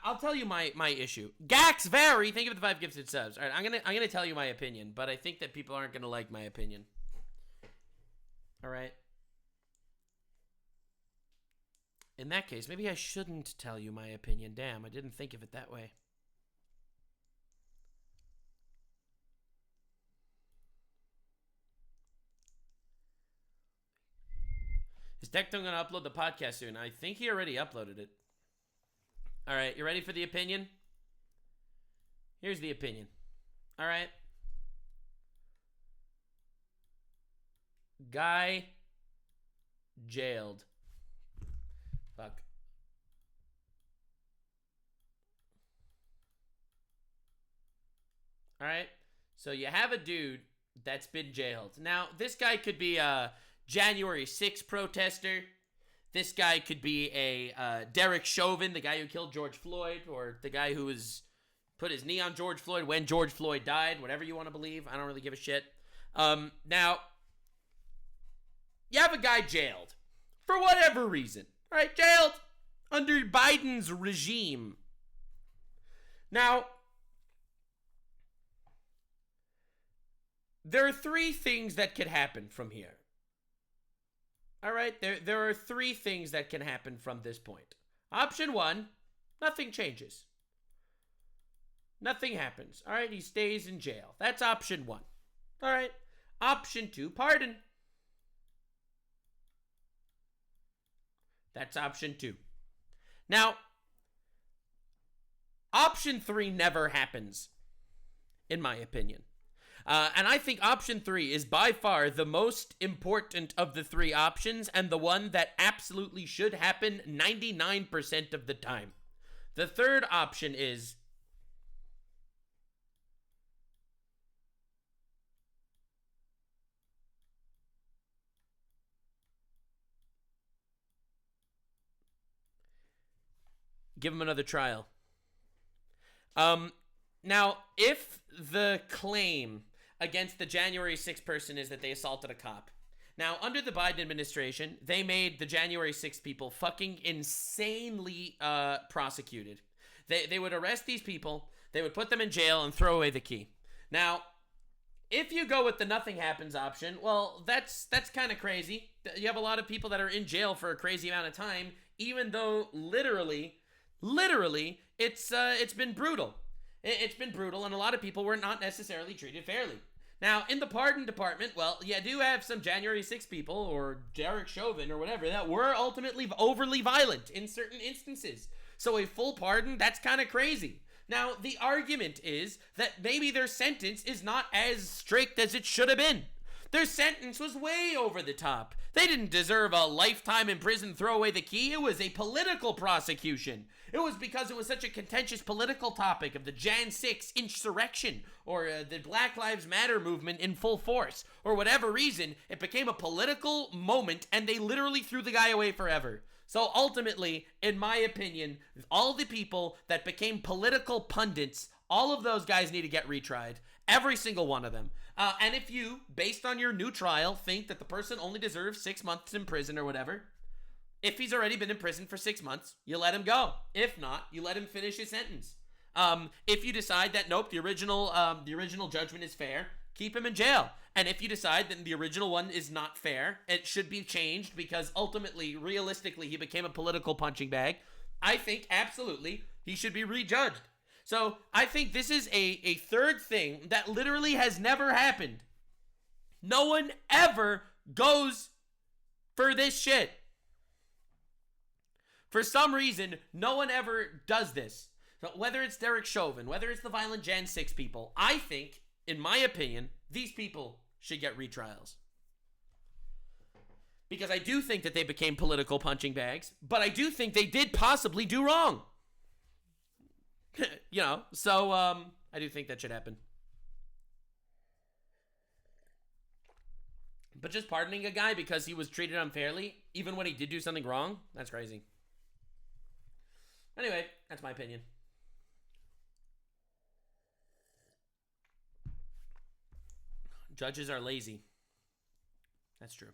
I'll tell you my issue. Gax Vary, thank you for the 5 gifted subs. All right, I'm gonna tell you my opinion, but I think that people aren't gonna like my opinion. All right. In that case, maybe I shouldn't tell you my opinion. Damn, I didn't think of it that way. Is Decton gonna upload the podcast soon? I think he already uploaded it. All right, you ready for the opinion? Here's the opinion. All right. Guy jailed. Fuck. All right. So you have a dude that's been jailed. Now, this guy could be a January 6th protester. This guy could be a Derek Chauvin, the guy who killed George Floyd, or the guy who was put his knee on George Floyd when George Floyd died, whatever you want to believe. I don't really give a shit. Now, you have a guy jailed for whatever reason. All right, jailed under Biden's regime. Now, there are 3 things that could happen from here. All right, there are 3 things that can happen from this point. Option 1, nothing changes. Nothing happens. All right, he stays in jail. That's option 1. All right. Option 2, pardon. That's option 2. Now, option 3 never happens, in my opinion. And I think option 3 is by far the most important of the 3 options and the one that absolutely should happen 99% of the time. The third option is give him another trial. Now, if the claim against the January 6th person is that they assaulted a cop. Now, under the Biden administration, they made the January 6th people fucking insanely prosecuted. They would arrest these people, they would put them in jail and throw away the key. Now, if you go with the nothing happens option, well, that's kind of crazy. You have a lot of people that are in jail for a crazy amount of time, even though literally, it's been brutal. It's been brutal, and a lot of people were not necessarily treated fairly. Now, in the pardon department, well, you do have some January 6th people, or Derek Chauvin, or whatever, that were ultimately overly violent in certain instances. So a full pardon, that's kind of crazy. Now, the argument is that maybe their sentence is not as strict as it should have been. Their sentence was way over the top. They didn't deserve a lifetime in prison, throw away the key. It was a political prosecution. It was because it was such a contentious political topic of the Jan 6 insurrection or the Black Lives Matter movement in full force. Or whatever reason, it became a political moment and they literally threw the guy away forever. So ultimately, in my opinion, all the people that became political pundits, all of those guys need to get retried. Every single one of them. And if you, based on your new trial, think that the person only deserves 6 months in prison or whatever, if he's already been in prison for 6 months, you let him go. If not, you let him finish his sentence. If you decide that, nope, the original judgment is fair, keep him in jail. And if you decide that the original one is not fair, it should be changed because ultimately, realistically, he became a political punching bag, I think absolutely he should be rejudged. So I think this is a third thing that literally has never happened. No one ever goes for this shit. For some reason, no one ever does this. So whether it's Derek Chauvin, whether it's the violent Jan 6 people, I think, in my opinion, these people should get retrials. Because I do think that they became political punching bags, but I do think they did possibly do wrong. So I do think that should happen. But just pardoning a guy because he was treated unfairly, even when he did do something wrong, that's crazy. Anyway, that's my opinion. Judges are lazy. That's true.